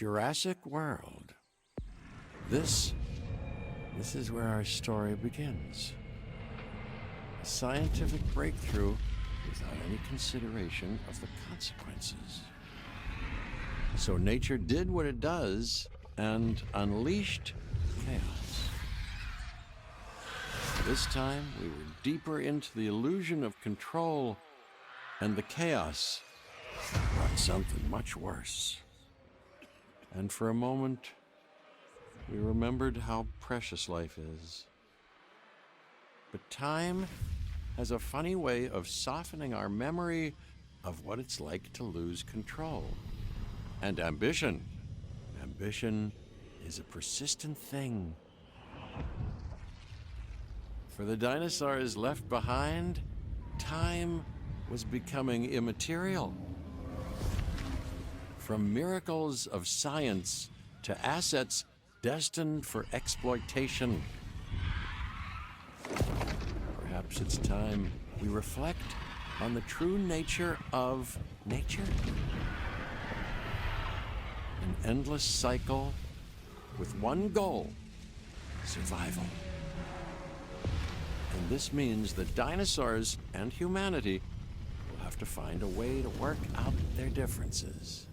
Jurassic World. This is where our story begins. A scientific breakthrough without any consideration of the consequences. So nature did what it does and unleashed chaos. This time, we were deeper into the illusion of control, and the chaos brought something much worse. And for a moment, we remembered how precious life is. But time has a funny way of softening our memory of what it's like to lose control. And ambition. Ambition is a persistent thing. For the dinosaurs left behind, time was becoming immaterial. From miracles of science to assets destined for exploitation. Perhaps it's time we reflect on the true nature of nature. An endless cycle with one goal: survival. And this means that dinosaurs and humanity will have to find a way to work out their differences.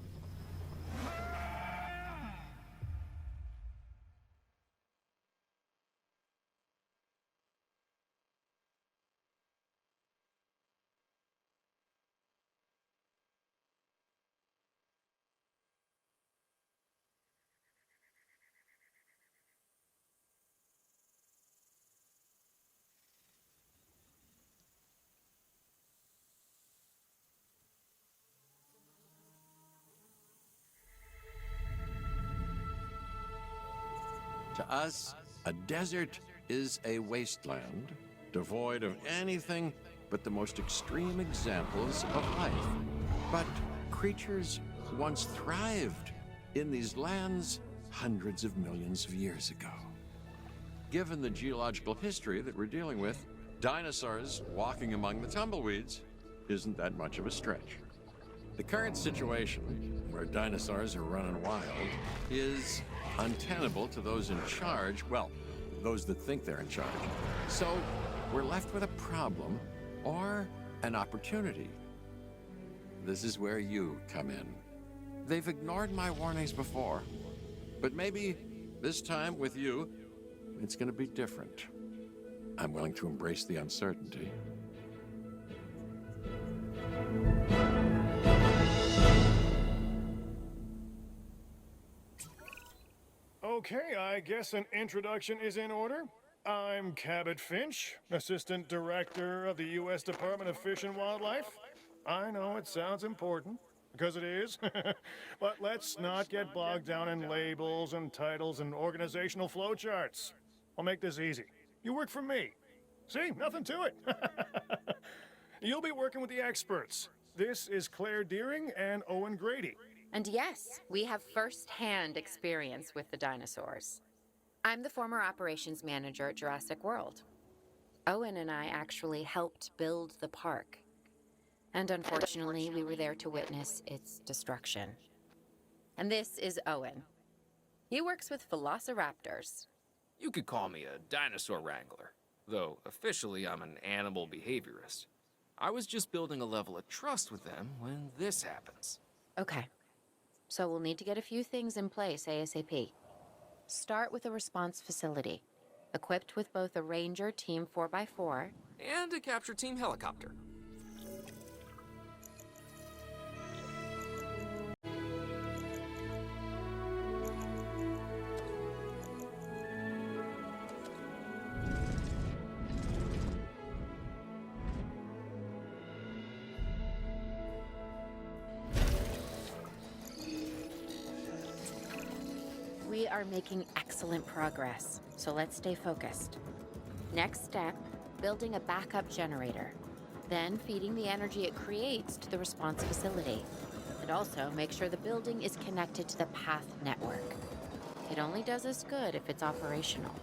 To us, a desert is a wasteland, devoid of anything but the most extreme examples of life. But creatures once thrived in these lands hundreds of millions of years ago. Given the geological history that we're dealing with, dinosaurs walking among the tumbleweeds isn't that much of a stretch. The current situation, where dinosaurs are running wild, is untenable to those in charge, well, those that think they're in charge. So we're left with a problem or an opportunity. This is where you come in. They've ignored my warnings before, but maybe this time with you, it's going to be different. I'm willing to embrace the uncertainty. Okay, I guess an introduction is in order. I'm Cabot Finch, Assistant Director of the U.S. Department of Fish and Wildlife. I know it sounds important, because it is, but let's not get bogged down in labels and titles and organizational flowcharts. I'll make this easy. You work for me. See, nothing to it. You'll be working with the experts. This is Claire Deering and Owen Grady. And yes, we have first-hand experience with the dinosaurs. I'm the former operations manager at Jurassic World. Owen and I actually helped build the park. And unfortunately, we were there to witness its destruction. And this is Owen. He works with velociraptors. You could call me a dinosaur wrangler, though officially I'm an animal behaviorist. I was just building a level of trust with them when this happens. Okay. So we'll need to get a few things in place ASAP. Start with a response facility, equipped with both a Ranger Team 4x4 And a capture team helicopter. We are making excellent progress, so let's stay focused. Next step, building a backup generator. Then feeding the energy it creates to the response facility. And also make sure the building is connected to the path network. It only does us good if it's operational.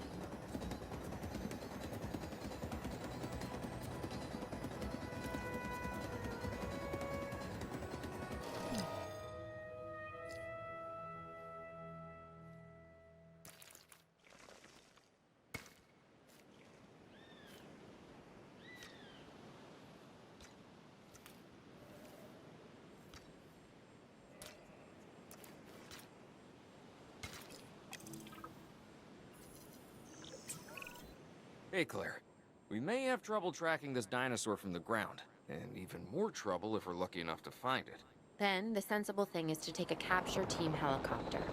Hey, Claire. We may have trouble tracking this dinosaur from the ground, and even more trouble if we're lucky enough to find it. Then the sensible thing is to take a capture team helicopter.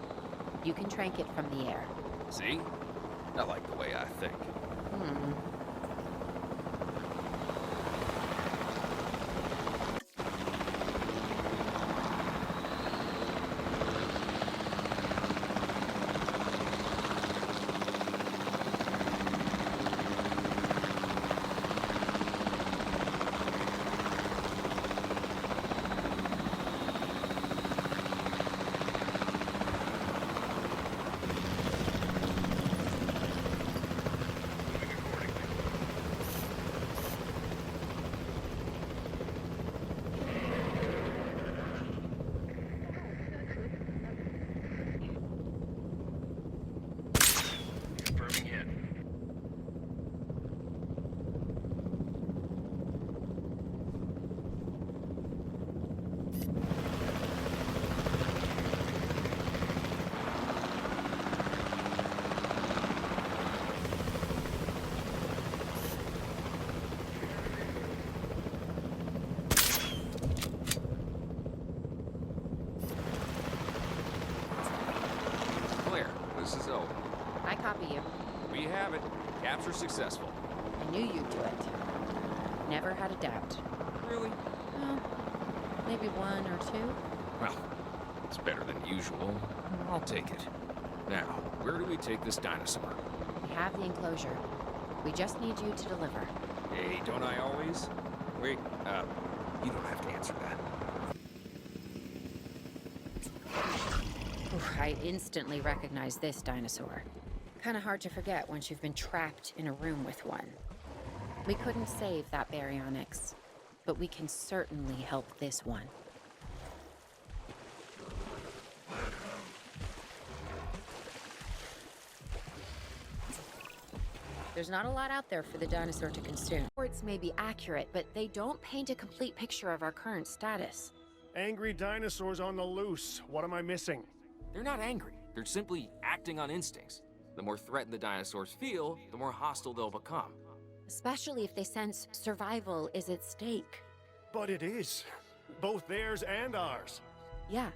You can trank it from the air. See? I like the way I think. Confirming hit. Claire, this is Owen. I copy you. We have it. Capture successful. I knew you'd do it. Never had a doubt. Really? Well, maybe one or two. Well, it's better than usual. I'll take it. Now, where do we take this dinosaur? We have the enclosure. We just need you to deliver. Hey, don't I always? Wait, you don't have to answer that. Oof, I instantly recognize this dinosaur. Kind of hard to forget once you've been trapped in a room with one. We couldn't save that baryonyx, but we can certainly help this one. There's not a lot out there for the dinosaur to consume. Reports may be accurate, but they don't paint a complete picture of our current status. Angry dinosaurs on the loose. What am I missing? They're not angry. They're simply acting on instincts. The more threatened the dinosaurs feel, the more hostile they'll become. Especially if they sense survival is at stake. But it is. Both theirs and ours. Yeah,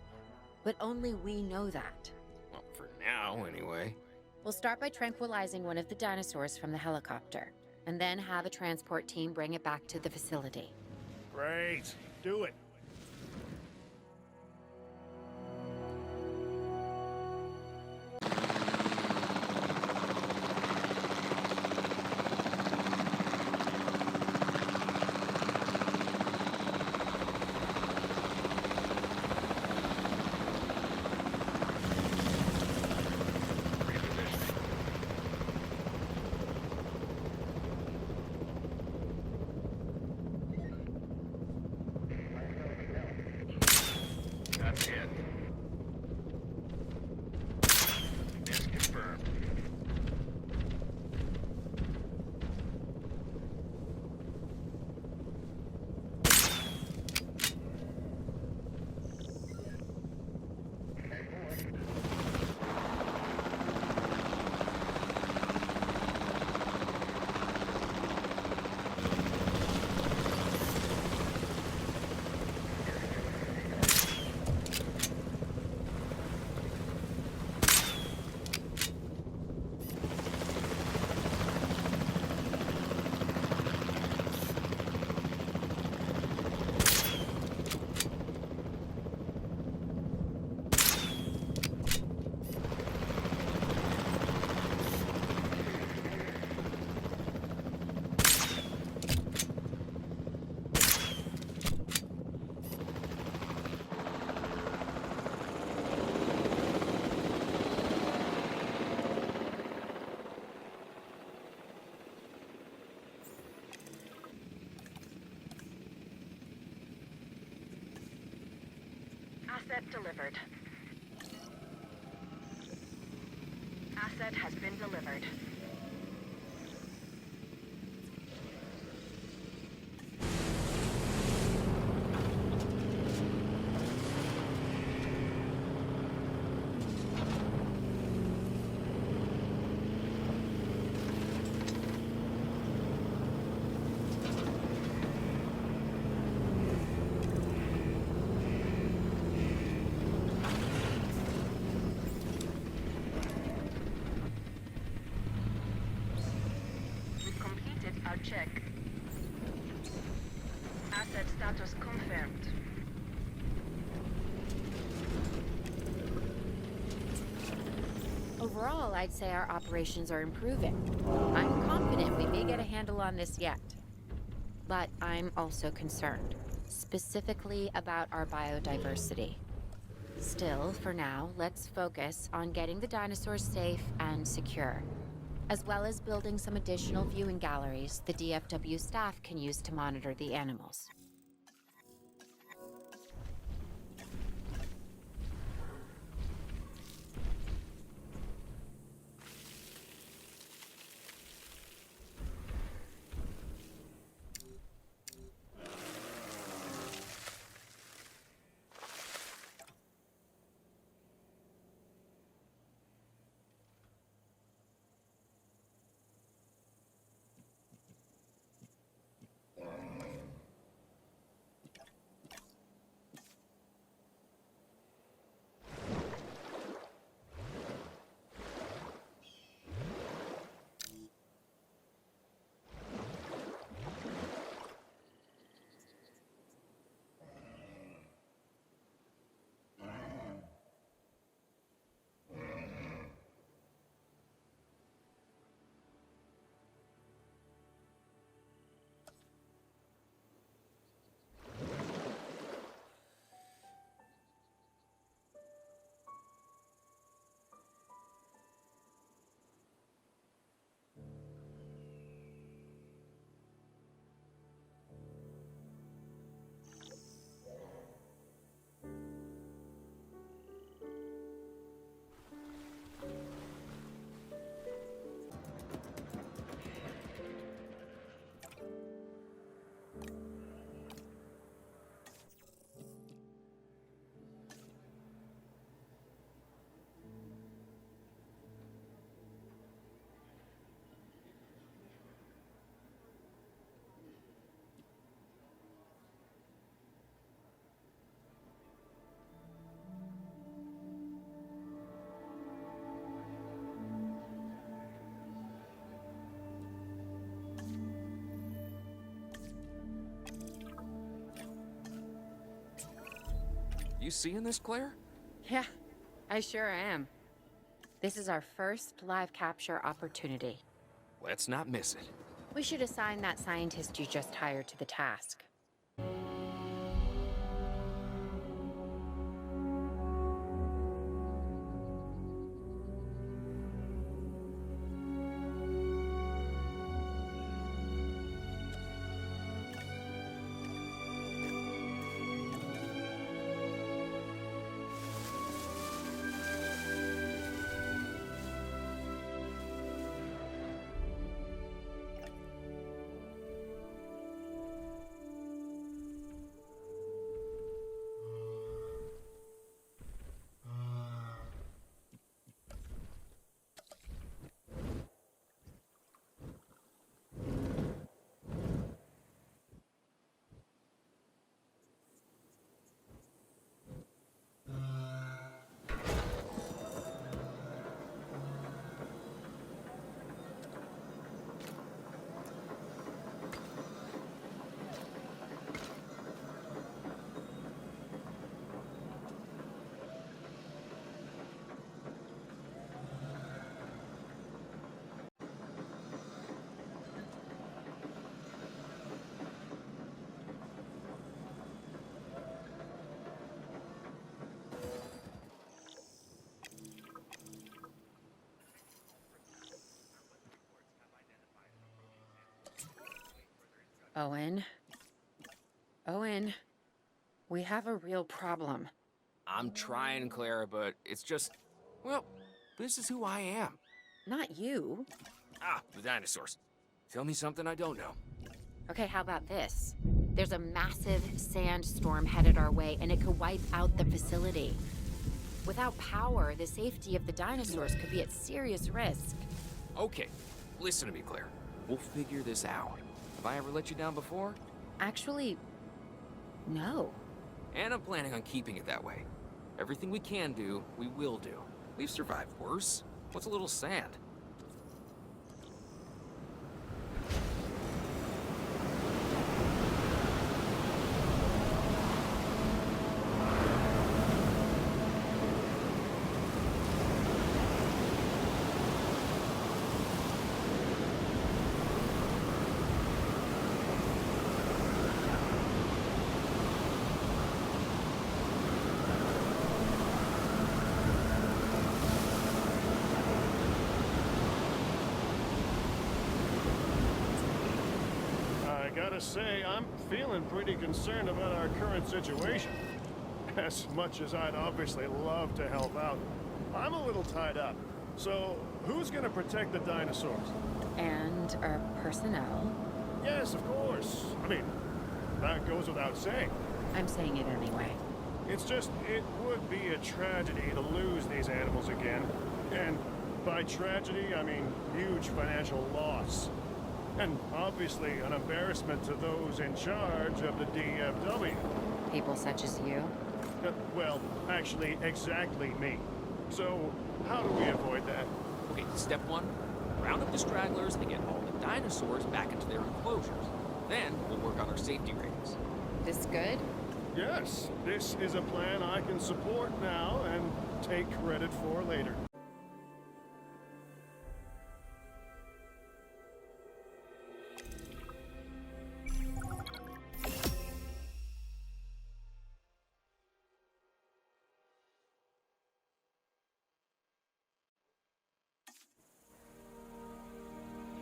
but only we know that. Well, for now, anyway. We'll start by tranquilizing one of the dinosaurs from the helicopter, and then have a transport team bring it back to the facility. Great. Do it. That's it. Miss confirmed. Asset delivered. Asset has been delivered. check. Asset status confirmed. Overall, I'd say our operations are improving. I'm confident we may get a handle on this yet. But I'm also concerned, specifically about our biodiversity. Still, for now, let's focus on getting the dinosaurs safe and secure, as well as building some additional viewing galleries the DFW staff can use to monitor the animals. You seeing this, Claire? Yeah, I sure am. This is our first live capture opportunity. Let's not miss it. We should assign that scientist you just hired to the task. Owen, we have a real problem. I'm trying, Claire, but it's just... Well, this is who I am. Not you. Ah, the dinosaurs. Tell me something I don't know. Okay, how about this? There's a massive sandstorm headed our way, and it could wipe out the facility. Without power, the safety of the dinosaurs could be at serious risk. Okay, listen to me, Claire. We'll figure this out. Have I ever let you down before? Actually, no. And I'm planning on keeping it that way. Everything we can do, we will do. We've survived worse. What's a little sand? gotta say, I'm feeling pretty concerned about our current situation. As much as I'd obviously love to help out, I'm a little tied up. So, who's gonna protect the dinosaurs? And our personnel. Yes, of course. I mean, that goes without saying. I'm saying it anyway. It's just, it would be a tragedy to lose these animals again. And by tragedy, I mean huge financial loss. And obviously an embarrassment to those in charge of the DFW. People such as you. Well, actually, exactly me. So, how do we avoid that? Okay, step one, round up the stragglers and get all the dinosaurs back into their enclosures. Then we'll work on our safety rings. This good? Yes, this is a plan I can support now and take credit for later.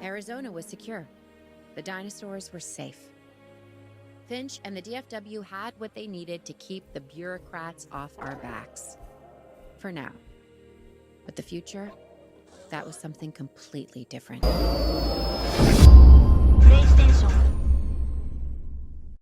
Arizona was secure. The dinosaurs were safe. Finch and the DFW had what they needed to keep the bureaucrats off our backs. For now. But the future, that was something completely different.